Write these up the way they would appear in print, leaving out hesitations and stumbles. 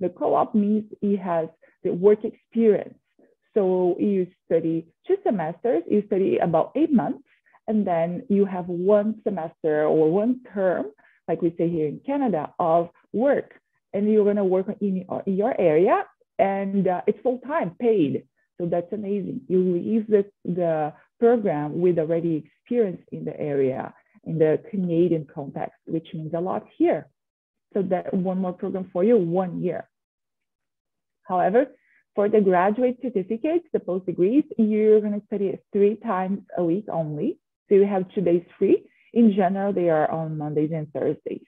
The co-op means it has the work experience. So you study 2 semesters, you study about 8 months, and then you have 1 semester or 1 term, like we say here in Canada, of work. And you're gonna work in your area, and it's full-time, paid. So that's amazing. You leave the program with already experience in the area, in the Canadian context, which means a lot here. So that one more program for you, 1 year. However, for the graduate certificates, the post degrees, you're going to study it 3 times a week only. So you have 2 days free. In general, they are on Mondays and Thursdays.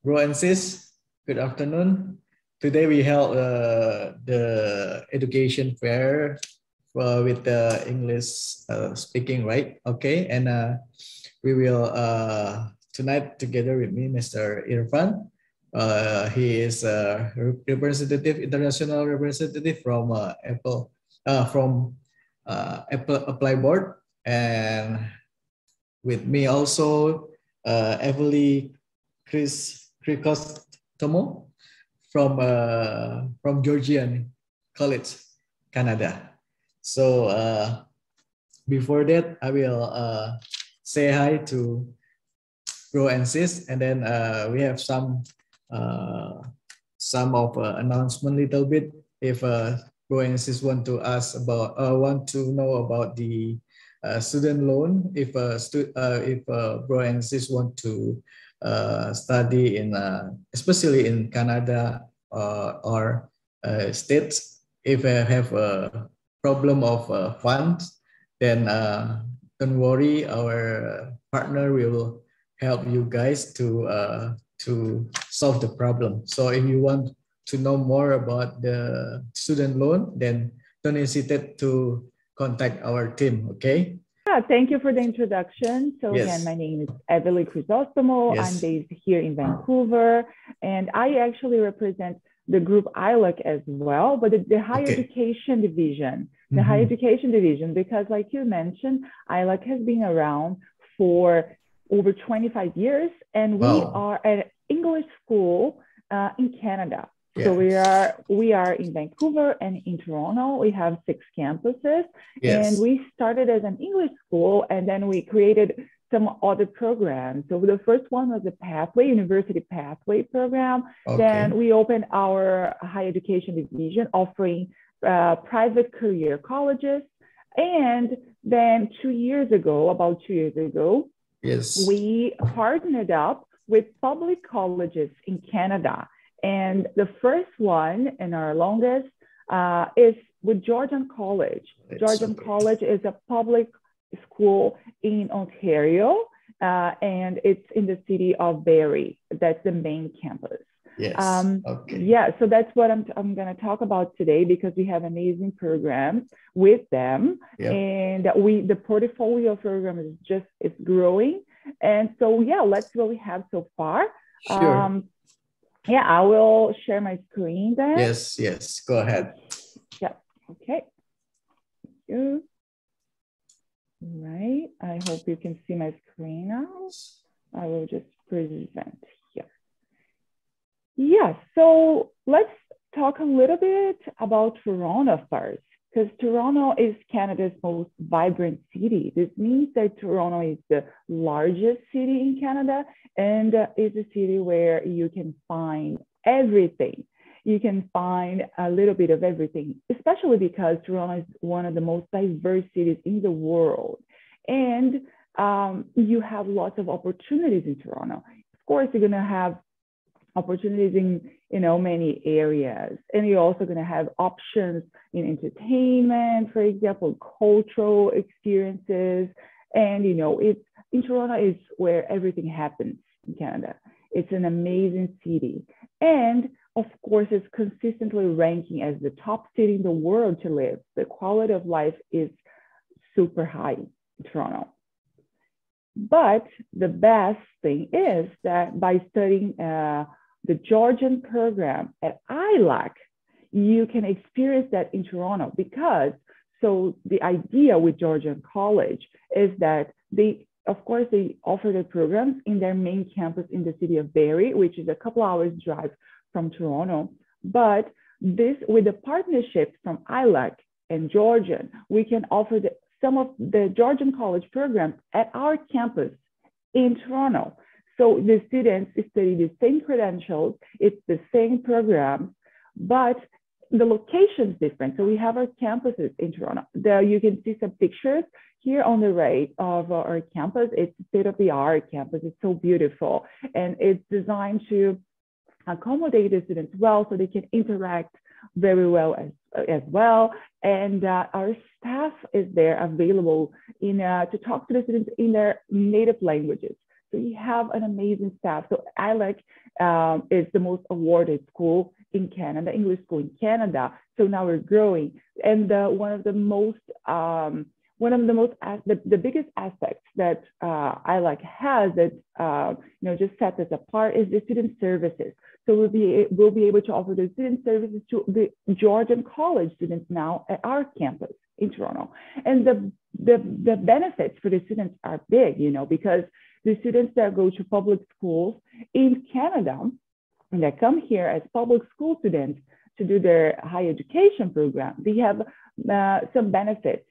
Bro and sis, good afternoon. Today we held the education fair with the English speaking, right? Okay, and we will tonight together with me, Mr. Irfan. He is a representative, international representative from Apple Apply Board, and with me also Emily Cricostomo from Georgian College, Canada. So before that, I will say hi to bro and sis, and then we have some of announcement little bit. If bro and sis want to ask about, want to know about the student loan, if bro and sis want to study in especially in Canada or states, if I have a problem of funds, then don't worry, our partner will help you guys to solve the problem. So if you want to know more about the student loan, then don't hesitate to contact our team. Okay. Yeah, thank you for the introduction. So yes. Again, my name is Emily Cricostomo. Yes. I'm based here in Vancouver, and I actually represent the group ILAC as well, but the higher education division, higher education division, because like you mentioned, ILAC has been around for over 25 years, and we are an English school in Canada. Yes. So we are in Vancouver and in Toronto. We have 6 campuses, and we started as an English school, and then we created some other programs. So the first one was the Pathway, University Pathway program. Then we opened our higher education division offering private career colleges. And then 2 years ago, about 2 years ago, we partnered up with public colleges in Canada. And the first one and our longest is with Georgian College. Georgian College is a public school in Ontario, and it's in the city of Dari. That's the main campus. Yeah, so that's what I'm going to talk about today, because we have amazing programs with them, and the portfolio program is growing. And so let's see what we have so far. Sure. Yeah, I will share my screen then. Yes, go ahead. Yeah, okay. Thank you. Right, I hope you can see my screen now. I will just present here. Yeah, so let's talk a little bit about Toronto first, because Toronto is Canada's most vibrant city. This means that Toronto is the largest city in Canada, and is a city where you can find everything. You can find a little bit of everything, especially because Toronto is one of the most diverse cities in the world. And you have lots of opportunities in Toronto. Of course, you're going to have opportunities in many areas, and you're also going to have options in entertainment, for example, cultural experiences. And it's in Toronto is where everything happens in Canada. It's an amazing city, and of course, it's consistently ranking as the top city in the world to live. The quality of life is super high in Toronto. But the best thing is that by studying the Georgian program at ILAC, you can experience that in Toronto because so the idea with Georgian College is that they, of course, they offer their programs in their main campus in the city of Dari, which is a couple hours drive from Toronto. But this, with the partnership from ILAC and Georgian, we can offer some of the Georgian College programs at our campus in Toronto. So the students study the same credentials, it's the same program, but the location is different. So we have our campuses in Toronto. There you can see some pictures here on the right of our campus. It's state-of-the-art campus. It's so beautiful. And it's designed to accommodate the students well so they can interact very well as well. And our staff is there available to talk to the students in their native languages. So you have an amazing staff. So ILAC is the most awarded school in Canada, English school in Canada. So now we're growing. And one of the biggest aspects that ILAC has that just sets us apart is the student services. So we'll be able to offer the student services to the Georgian College students now at our campus in Toronto. And the benefits for the students are big, because the students that go to public schools in Canada and that come here as public school students to do their higher education program, they have some benefits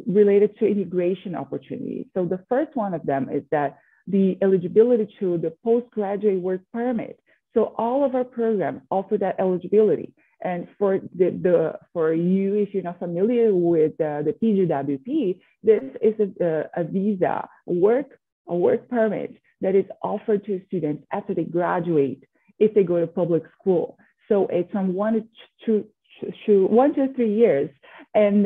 related to immigration opportunities. So the first one of them is that the eligibility to the postgraduate work permit. So all of our programs offer that eligibility. And for you, if you're not familiar with the PGWP, this is a visa, a work permit that is offered to students after they graduate if they go to public school. So it's from 1 to 3 years. And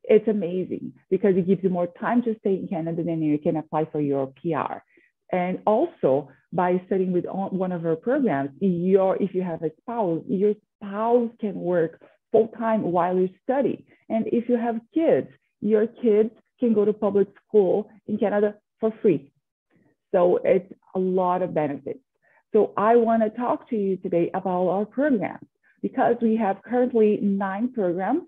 it's amazing because it gives you more time to stay in Canada, then you can apply for your PR. And also by studying with one of our programs, if you have a spouse, your spouse can work full-time while you study. And if you have kids, your kids can go to public school in Canada for free. So it's a lot of benefits. So I want to talk to you today about our programs because we have currently 9 programs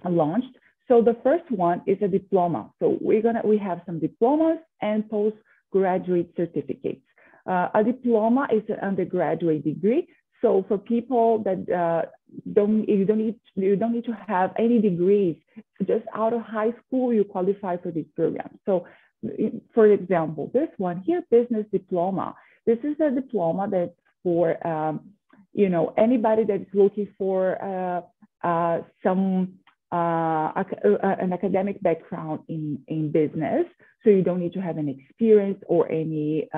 launched. So the first one is a diploma. So we have some diplomas and postgraduate certificates. A diploma is an undergraduate degree. So for people that you don't need to have any degrees, just out of high school, you qualify for this program. So for example, this one here, business diploma. This is a diploma that's for anybody that's looking for an academic background in business. So you don't need to have any experience or any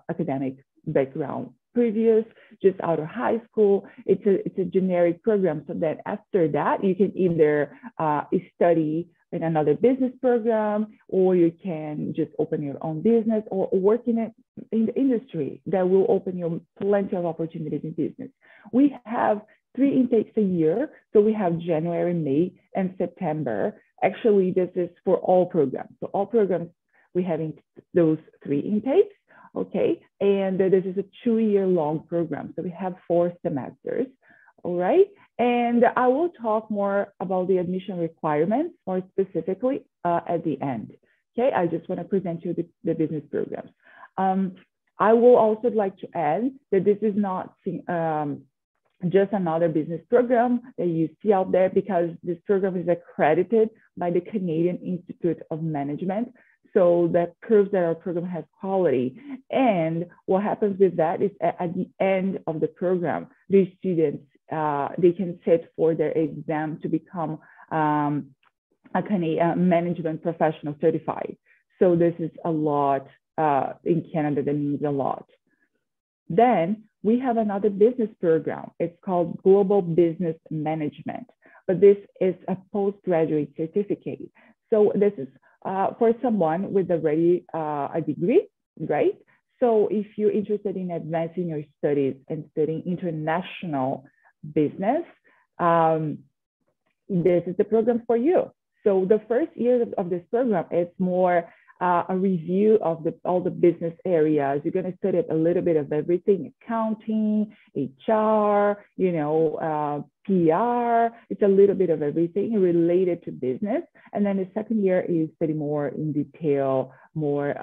academic background previous, just out of high school. It's a generic program. So that after that, you can either study in another business program, or you can just open your own business or work in the industry that will open you plenty of opportunities in business. We have 3 intakes a year. So we have January, May, and September. Actually, this is for all programs. So all programs, we have those 3 intakes, okay? And this is a 2-year long program. So we have 4 semesters, all right? And I will talk more about the admission requirements more specifically at the end, okay? I just want to present you the business programs. I will also like to add that this is not just another business program that you see out there, because this program is accredited by the Canadian Institute of Management. So that proves that our program has quality. And what happens with that is at the end of the program, the students, they can sit for their exam to become a Canadian management professional certified. So this is a lot in Canada, that means a lot. Then we have another business program. It's called Global Business Management, but this is a postgraduate certificate. So this is for someone with already a degree, right? So if you're interested in advancing your studies and studying international business, this is the program for you. So the first year of this program, it's more a review of all the business areas. You're going to study a little bit of everything: accounting, HR, PR. It's a little bit of everything related to business. And then the second year is study more in detail, more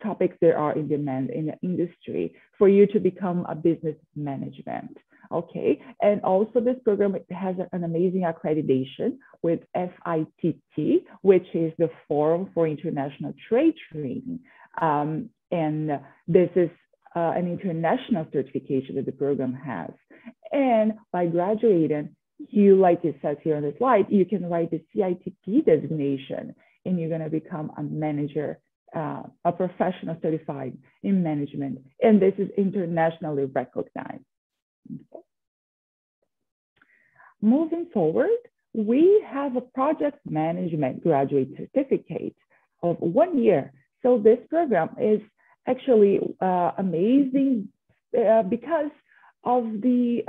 topics that are in demand in the industry for you to become a business management. Okay, and also this program has an amazing accreditation with FITT, which is the Forum for International Trade Training. And this is an international certification that the program has. And by graduating, you, like it says here on the slide, you can write the CITP designation, and you're going to become a manager, a professional certified in management. And this is internationally recognized. Okay. Moving forward, we have a project management graduate certificate of 1 year. So this program is actually amazing because of the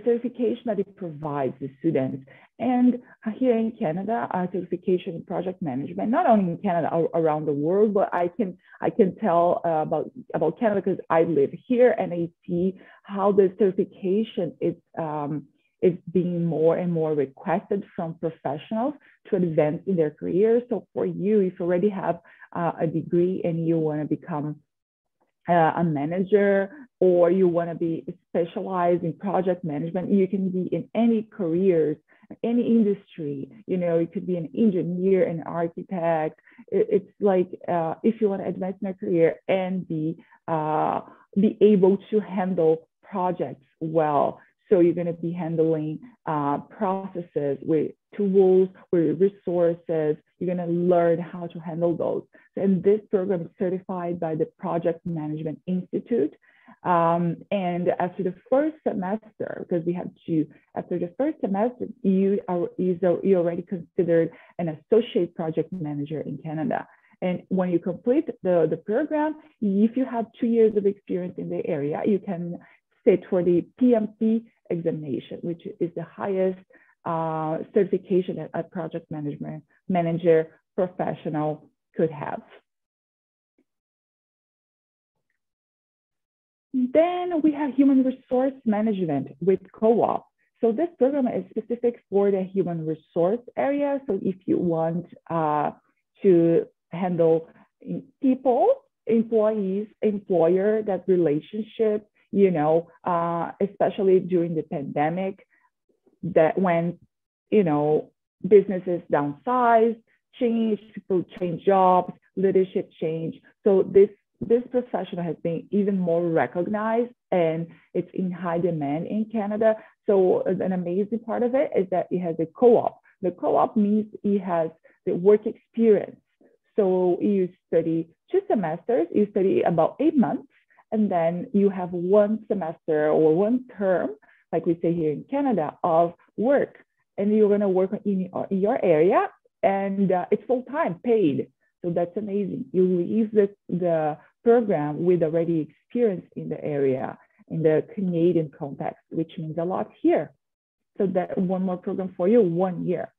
certification that it provides the students. And here in Canada, our certification in project management, not only in Canada, around the world, but I can tell about Canada because I live here and I see how the certification is being more and more requested from professionals to advance in their careers. So for you, if you already have a degree and you want to become a manager, or you want to be specialized in project management, you can be in any careers, any industry. It could be an engineer, an architect. It's like if you want to advance in a career and be able to handle projects well. So you're going to be handling processes with tools, with resources. You're going to learn how to handle those. And this program is certified by the Project Management Institute. And after the first semester, because we have two, after the first semester, you're already considered an associate project manager in Canada. And when you complete the program, if you have 2 years of experience in the area, you can sit for the PMP examination, which is the highest certification that a project management manager professional could have. Then we have human resource management with co-op. So this program is specific for the human resource area. So if you want to handle people, employees, employer, that relationship, especially during the pandemic, that when, businesses downsize, change, people change jobs, leadership change. So this profession has been even more recognized, and it's in high demand in Canada. So an amazing part of it is that it has a co-op. The co-op means it has the work experience. So you study 2 semesters, you study about 8 months, and then you have 1 semester or 1 term, like we say here in Canada, of work. And you're going to work in your area, and it's full-time, paid. So that's amazing. You leave the program with already experience in the area, in the Canadian context, which means a lot here. So that one more program for you, 1 year.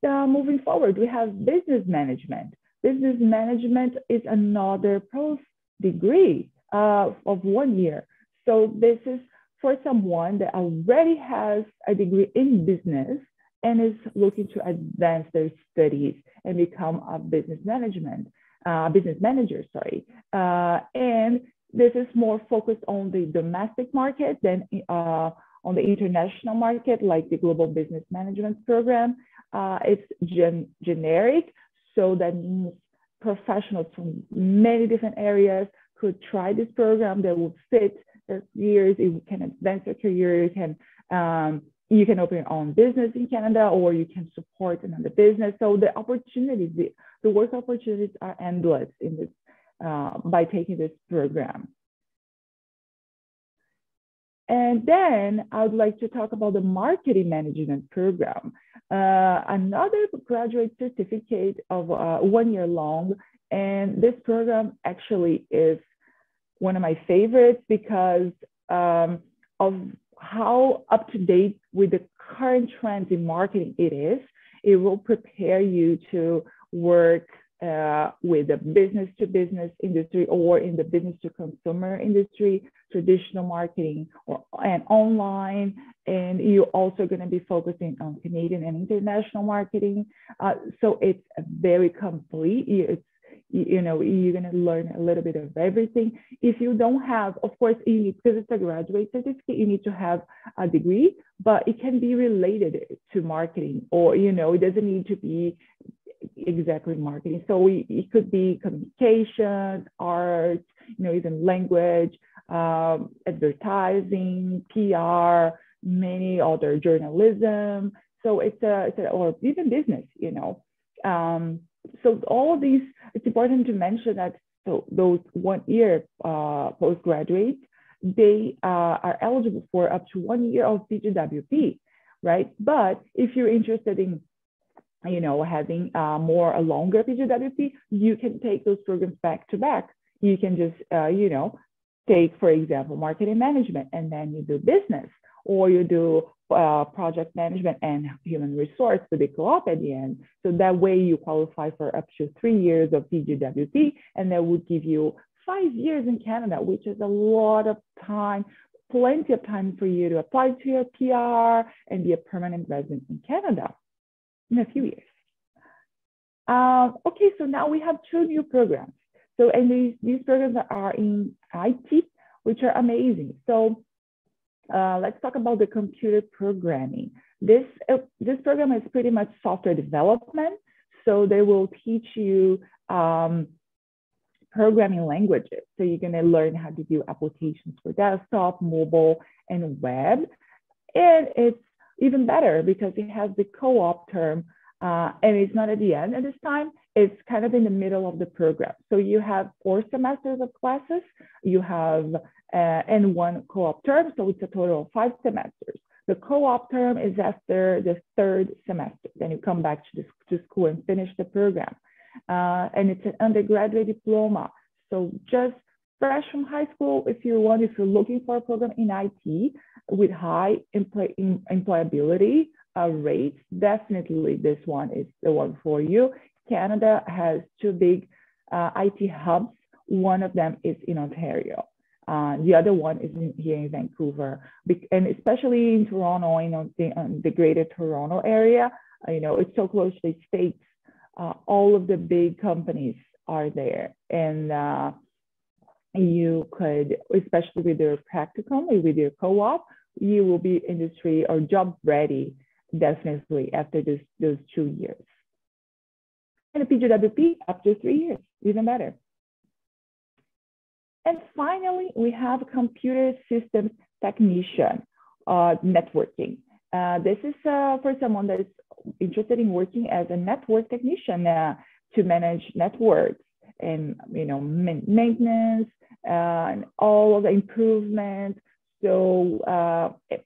Moving forward, we have business management. Business management is another post degree of 1 year. So this is for someone that already has a degree in business and is looking to advance their studies and become a business manager, sorry. And this is more focused on the domestic market than on the international market, like the Global Business Management Program. It's generic, so that means professionals from many different areas could try this program that will fit their careers. It can advance their career. You can open your own business in Canada, or you can support another business. So the opportunities, the work opportunities are endless in this by taking this program. And then I would like to talk about the marketing management program, another graduate certificate of 1 year long. And this program actually is one of my favorites because of how up to date with the current trends in marketing it is. It will prepare you to work with the business to business industry or in the business to consumer industry, traditional marketing and online. And you're also going to be focusing on Canadian and international marketing. So it's very complete. You're going to learn a little bit of everything. If you don't have, of course, you need, because it's a graduate certificate, you need to have a degree, but it can be related to marketing, or, it doesn't need to be exactly marketing. So it could be communication, art, even language, advertising, PR, many other journalism. So or even business, So all of these, it's important to mention that those 1 year postgraduates, they are eligible for up to 1 year of PGWP, right? But if you're interested in having a longer PGWP, you can take those programs back to back. You can just, take, for example, marketing management, and then you do business, or you do project management and human resource with the co-op at the end. So that way you qualify for up to 3 years of PGWP, and that would give you 5 years in Canada, which is a lot of time, plenty of time for you to apply to your PR and be a permanent resident in Canada in a few years. Okay, so now we have 2 new programs. So, and these programs are in IT, which are amazing. So let's talk about the computer programming. This program is pretty much software development. So they will teach you programming languages. So you're going to learn how to do applications for desktop, mobile, and web. And it's even better because it has the co-op term, and it's not at the end at this time. It's kind of in the middle of the program. So you have 4 semesters of classes. You have and 1 co-op term, so it's a total of 5 semesters. The co-op term is after the 3rd semester. Then you come back to school and finish the program. And it's an undergraduate diploma. So just fresh from high school, if you're looking for a program in IT with high employability rates, definitely this one is the one for you. Canada has 2 big IT hubs. One of them is in Ontario. The other one is here in Vancouver, and especially in Toronto, the greater Toronto area. It's so close to the States. All of the big companies are there, and you could, especially with your practicum, with your co-op, you will be industry or job ready definitely after those 2 years. And a PGWP up to 3 years, even better. And finally, we have computer systems technician, networking. This is for someone that is interested in working as a network technician to manage networks and maintenance and all of the improvements. So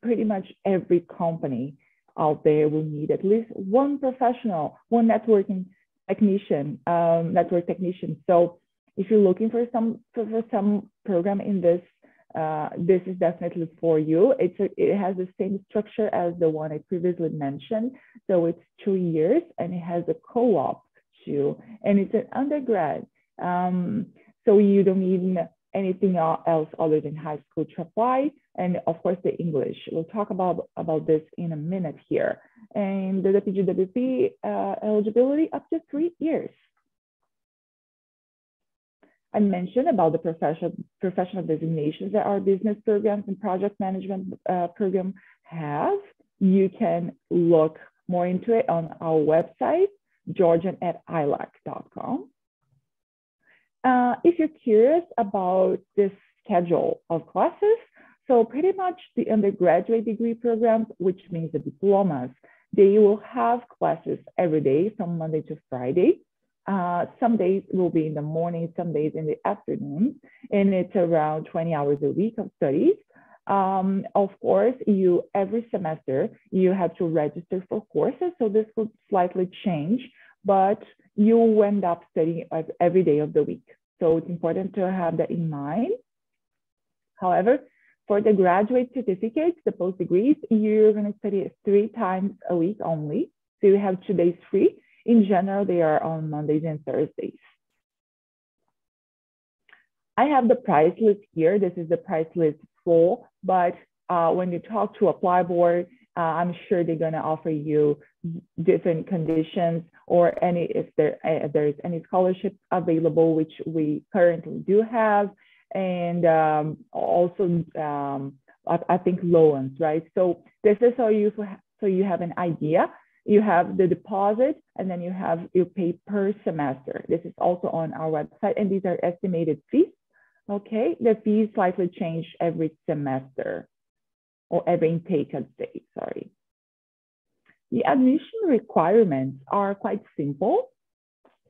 pretty much every company out there will need at least one professional, one networking technician, network technician. So if you're looking for some program in this, this is definitely for you. It has the same structure as the one I previously mentioned. So it's 2 years, and it has a co-op too, and it's an undergrad. So you don't need anything else other than high school to apply, and of course the English. We'll talk about this in a minute here. And the PGWP eligibility up to 3 years. I mentioned about the professional designations that our business programs and project management program have. You can look more into it on our website, georgian@ilac.com. If you're curious about this schedule of classes, so pretty much the undergraduate degree programs, which means the diplomas, they will have classes every day from Monday to Friday. Some days will be in the morning, some days in the afternoon, and it's around 20 hours a week of studies. Of course, every semester you have to register for courses, so this will slightly change, but you will end up studying every day of the week. So it's important to have that in mind. However, for the graduate certificates, the post degrees, you're going to study 3 times a week only. So you have 2 days free. In general, they are on Mondays and Thursdays. I have the price list here. This is the price list full, but when you talk to Apply Board, I'm sure they're going to offer you different conditions or if there is any scholarship available, which we currently do have, and also I think loans, right? So this is so you have an idea. You have the deposit, and then you pay per semester. This is also on our website, and these are estimated fees. Okay, the fees slightly change every semester, or every intake, I'd say, sorry. The admission requirements are quite simple.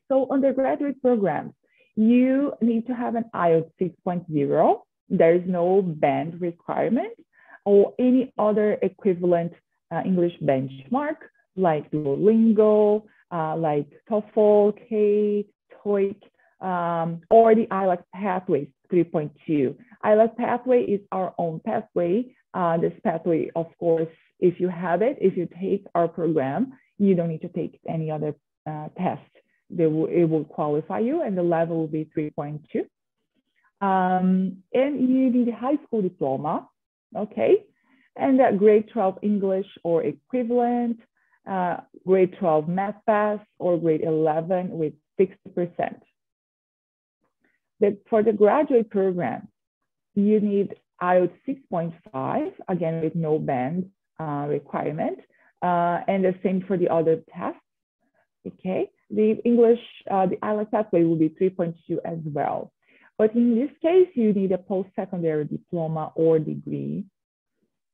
So undergraduate programs, you need to have an IELTS 6.0. There is no band requirement or any other equivalent English benchmark like Duolingo, like TOEFL, K, TOEIC, or the ILAC pathway 3.2. ILAC pathway is our own pathway. This pathway, of course, if you have it, if you take our program, you don't need to take any other test. It will qualify you, and the level will be 3.2. And you need a high school diploma, okay? And that grade 12 English or equivalent, grade 12 math pass, or grade 11 with 60%. For the graduate program, you need IELTS 6.5, again, with no band requirement, and the same for the other tests, okay? The English, the ILAC pathway will be 3.2 as well. But in this case, you need a post-secondary diploma or degree,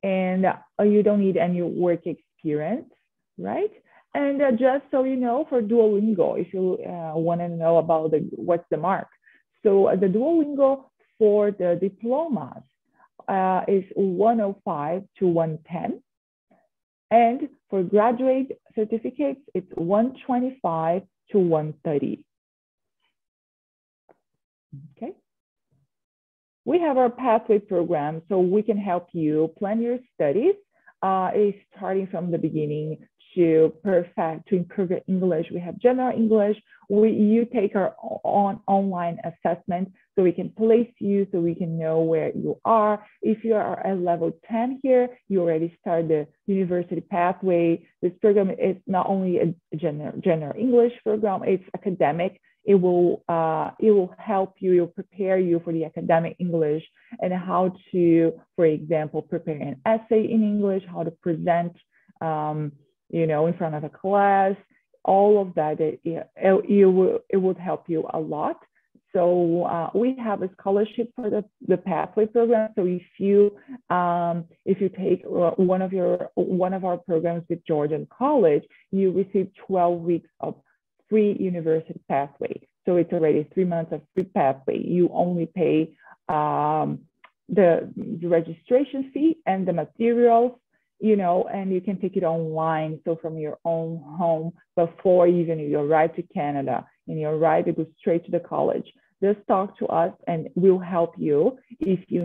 and you don't need any work experience, right? And just so you know, for Duolingo, if you want to know about what's the mark. So the Duolingo for the diplomas is 105 to 110. And for graduate certificates, it's 125 to 130. Okay. We have our pathway program, so we can help you plan your studies. It's starting from the beginning to improve your English. We have general English. You take our online assessment, so we can place you, so we can know where you are. If you are at level 10 here, you already start the university pathway. This program is not only a general English program, it's academic. It will help you, it will prepare you for the academic English and how to, for example, prepare an essay in English, how to present, in front of a class, all of that. It would help you a lot. So we have a scholarship for the pathway program. So if you take one of our programs with Georgian College, you receive 12 weeks of free university pathway. So it's already 3 months of free pathway. You only pay the registration fee and the materials, and you can take it online. So from your own home, before even you arrive to Canada and you arrive, you go straight to the college. Just talk to us and we'll help you if you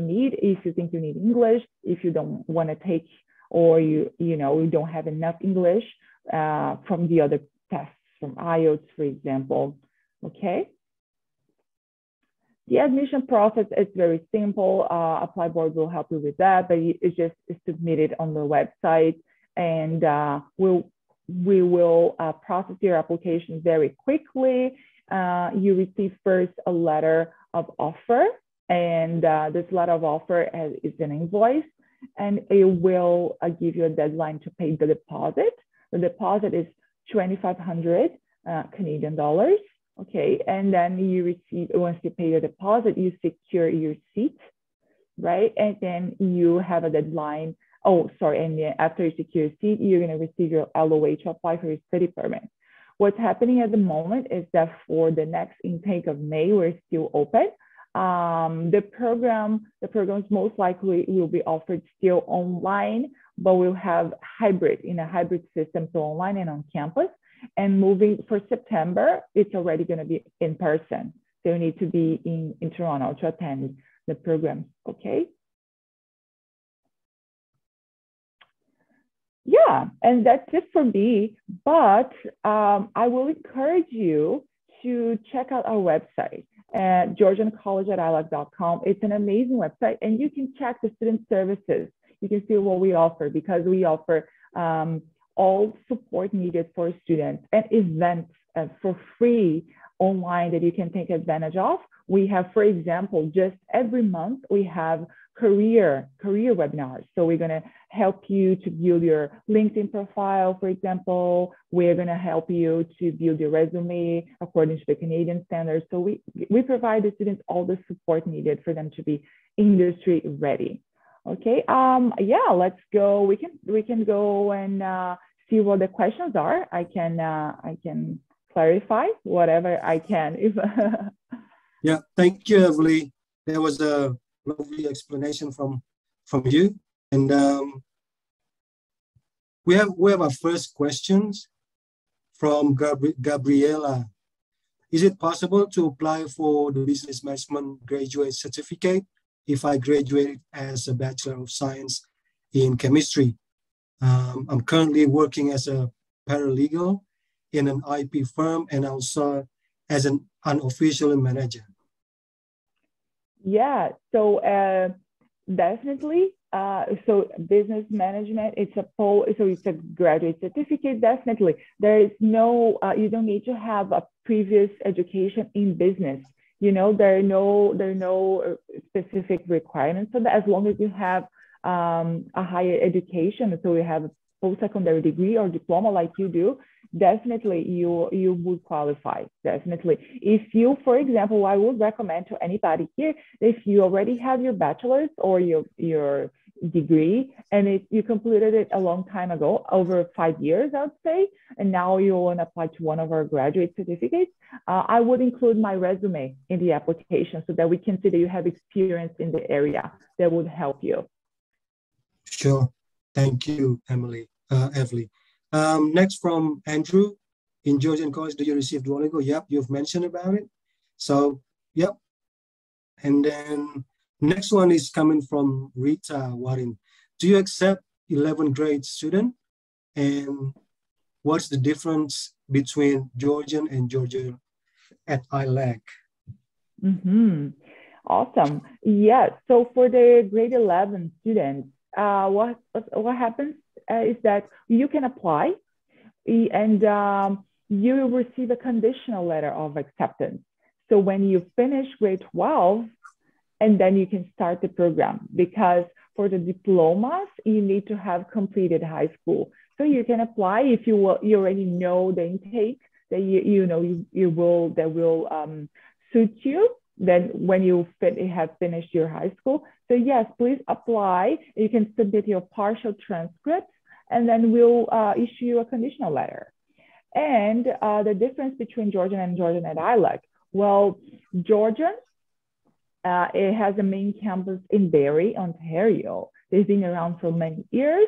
think you need English, if you don't want to take, or you don't have enough English from the other tests, from IELTS, for example, okay? The admission process is very simple. Apply Board will help you with that, but it's just submitted on the website, and we will process your application very quickly. You receive first a letter of offer, and this letter of offer is an invoice, and it will give you a deadline to pay the deposit. The deposit is 2,500 Canadian dollars. Okay, and then you receive, once you pay your deposit, you secure your seat, right? And then you have a deadline. And then after you secure your seat, you're going to receive your LOA to apply for your study permit. What's happening at the moment is that for the next intake of May, we're still open. The programs most likely will be offered still online, but we'll have in a hybrid system, so online and on campus. And moving for September, it's already going to be in person. So you need to be in Toronto to attend the program, okay? Yeah, and that's it for me. But I will encourage you to check out our website at georgiancollege@ilac.com. It's an amazing website, and you can check the student services. You can see what we offer because we offer all support needed for students and events for free online that you can take advantage of. We have, for example, just every month we have career webinars. So we're going to help you to build your LinkedIn profile, for example. We're going to help you to build your resume according to the Canadian standards. So we provide the students all the support needed for them to be industry ready. Okay. Yeah, let's go. We can go and see what the questions are. I can clarify whatever I can. If Yeah, thank you, Evelyn. There was a lovely explanation from you. And we have our first questions from Gabriela. Is it possible to apply for the business management graduate certificate if I graduated as a Bachelor of Science in Chemistry? I'm currently working as a paralegal in an IP firm and also as an unofficial manager. Yeah, so definitely. So business management, it's a graduate certificate. Definitely, there is no. You don't need to have a previous education in business. You know, there are no specific requirements for that. As long as you have a higher education, so you have a post-secondary degree or diploma like you do, definitely you would qualify. Definitely. If you, for example, I would recommend to anybody here, if you already have your bachelor's or your degree and you completed it a long time ago, over 5 years, I would say, and now you want to apply to one of our graduate certificates, I would include my resume in the application so that we can see that you have experience in the area. That would help you. Sure. Thank you, Evelyn. Next from Andrew. In Georgian College, do you receive Duolingo? Yep, you've mentioned about it. So, yep. And then next one is coming from Rita Warin. Do you accept 11th grade student? And what's the difference between Georgian and Georgian at ILAC? Awesome. Yeah. So for the grade 11 students, what happens is that you can apply and you will receive a conditional letter of acceptance. So when you finish grade 12, and then you can start the program, because for the diplomas, you need to have completed high school. So you can apply if you already know the intake that that will suit you. Then when you have finished your high school. So yes, please apply. You can submit your partial transcripts and then we'll issue you a conditional letter. And the difference between Georgian and Georgian at ILAC. Well, Georgian, it has a main campus in Dari, Ontario. They've been around for many years.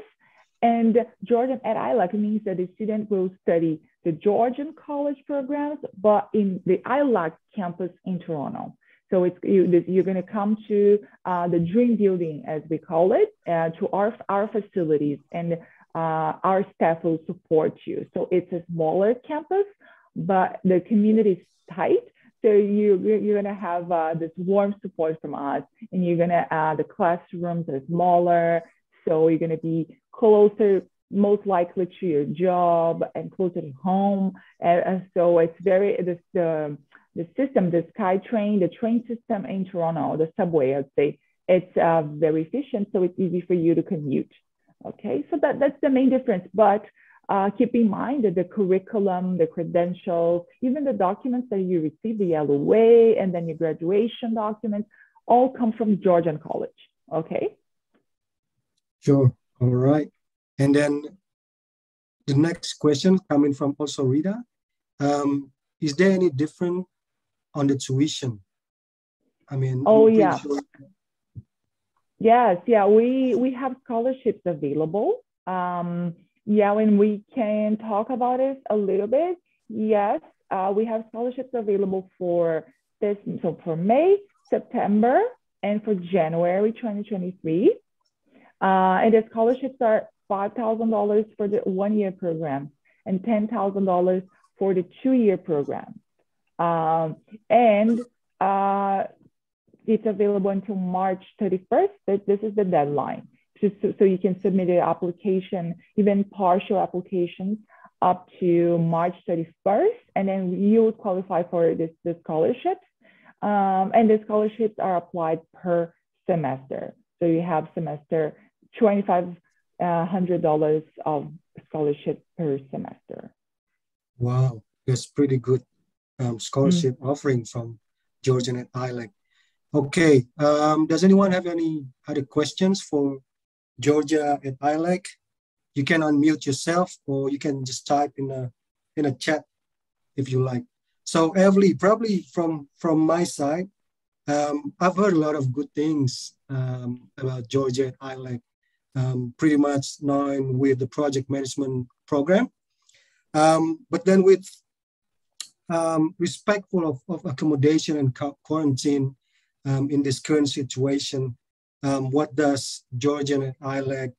And Georgian at ILAC means that the student will study the Georgian college programs, but in the ILAC campus in Toronto. So you're going to come to the Dream Building, as we call it, to our facilities, and our staff will support you. So it's a smaller campus, but the community is tight. So you're going to have this warm support from us, and you're going to, the classrooms are smaller. So you're going to be closer, most likely to your job and closer to home. And so it's the system, the SkyTrain, the train system in Toronto, the subway, I'd say, it's very efficient. So it's easy for you to commute. Okay, so that's the main difference. But keep in mind that the curriculum, the credentials, even the documents that you receive, the LOA, and then your graduation documents, all come from Georgian College. Okay. Sure. All right. And then the next question coming from also Rita. Is there any difference on the tuition? I mean, oh yeah. Sure. Yes, yeah, we have scholarships available. Yeah, when we can talk about it a little bit. Yes, we have scholarships available for this, so for May, September, and for January 2023. And the scholarships are $5,000 for the 1-year program and $10,000 for the 2-year program. And it's available until March 31st. This is the deadline. So you can submit an application, even partial applications, up to March 31st, and then you would qualify for the scholarships. And the scholarships are applied per semester. So you have semester $2,500 of scholarship per semester. Wow, that's pretty good scholarship offering from Georgian and ILAC. Okay, does anyone have any other questions for Georgia and ILAC? You can unmute yourself, or you can just type in a chat if you like. So Evely, probably from my side, I've heard a lot of good things about Georgia and ILAC, pretty much known with the project management program. But then with respectful of accommodation and quarantine in this current situation, what does Georgian and ILAC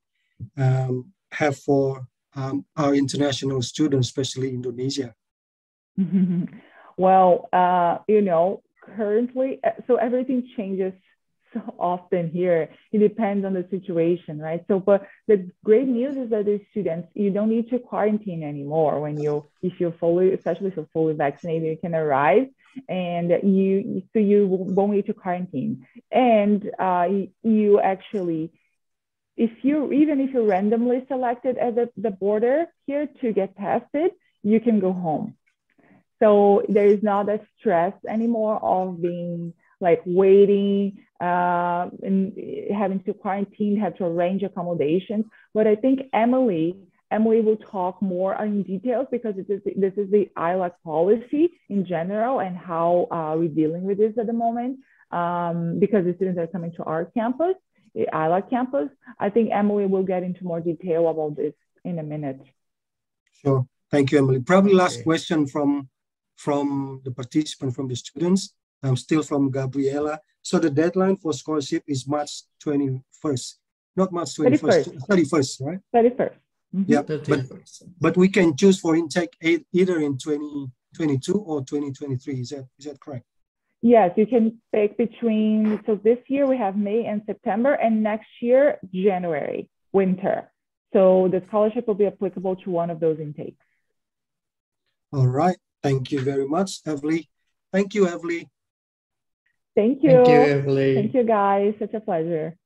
have for our international students, especially Indonesia? Well, you know, currently, so everything changes so often here. It depends on the situation, right? So, but the great news is that the students, you don't need to quarantine anymore when if you're fully, especially if you're fully vaccinated, you can arrive, and you won't need to quarantine. And you actually, even if you're randomly selected at the border here to get tested, you can go home. So there is not that stress anymore of being like waiting and having to quarantine, have to arrange accommodations. But I think Emily will talk more in details, because this is the ILAC policy in general and how we're dealing with this at the moment, because the students are coming to our campus, the ILAC campus. I think Emily will get into more detail about this in a minute. Sure. Thank you, Emily. Probably last question from the participant, from the students. Still from Gabriela. So the deadline for scholarship is March 21st, not March 21st, 31st, right? 31st. Mm-hmm. Yeah, but we can choose for intake either in 2022 or 2023. Is that correct? Yes, you can pick between. So this year we have May and September, and next year January, winter. So the scholarship will be applicable to one of those intakes. All right. Thank you very much, Evely. Thank you, Evely. Thank you. Thank you, Evely. Thank you, guys. Such a pleasure.